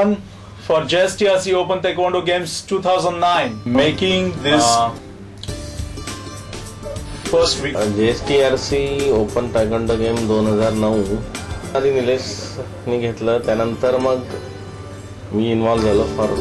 everyone for JSTRC Open Taekwondo Games 2009. Making this first week. JSTRC Open Taekwondo Game 2009 आधी निलेशनी घेतलं, त्यानंतर मग मी involve झालो for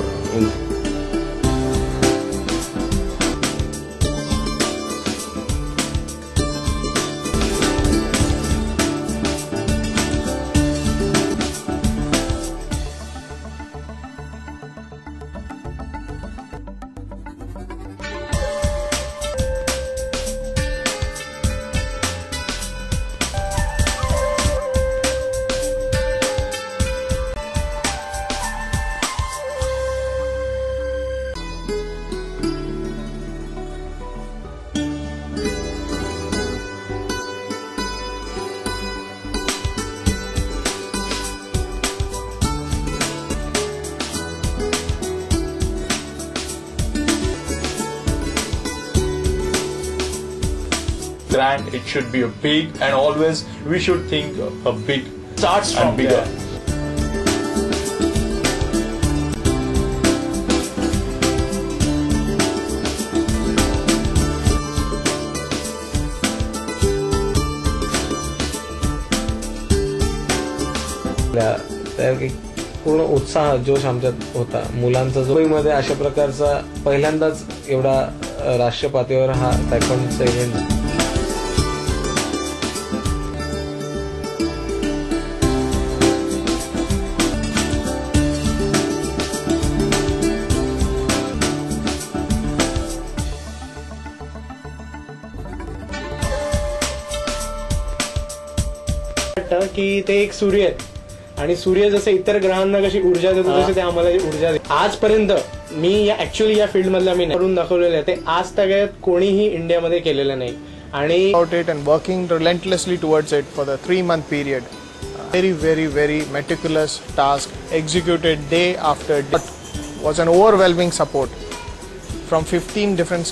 grand. It should be a big, and always we should think a big starts from bigger. पूर्ण उत्साह जोश आमच्यात होता मुलांचा जो मध्ये अशा प्रकारचा पहिल्यांदाच एवढा राष्ट्रीय पातळीवर हा तायक्वांडोचा इव्हेंट की ते एक सूर्य आहेत आणि सूर्य जसे इतर ग्रहांना कशी ऊर्जा देतो तसे ते आम्हाला ऊर्जा देतो. आजपर्यंत मी ऍक्च्युअली या फील्ड मधला मी करून दाखवलेलं आहे ते आज तक कोणीही इंडियामध्ये केलेलं नाही. आणि about it and working relentlessly towards it for the 3-month period. Very meticulous task executed day after day. Was an overwhelming support from 15 different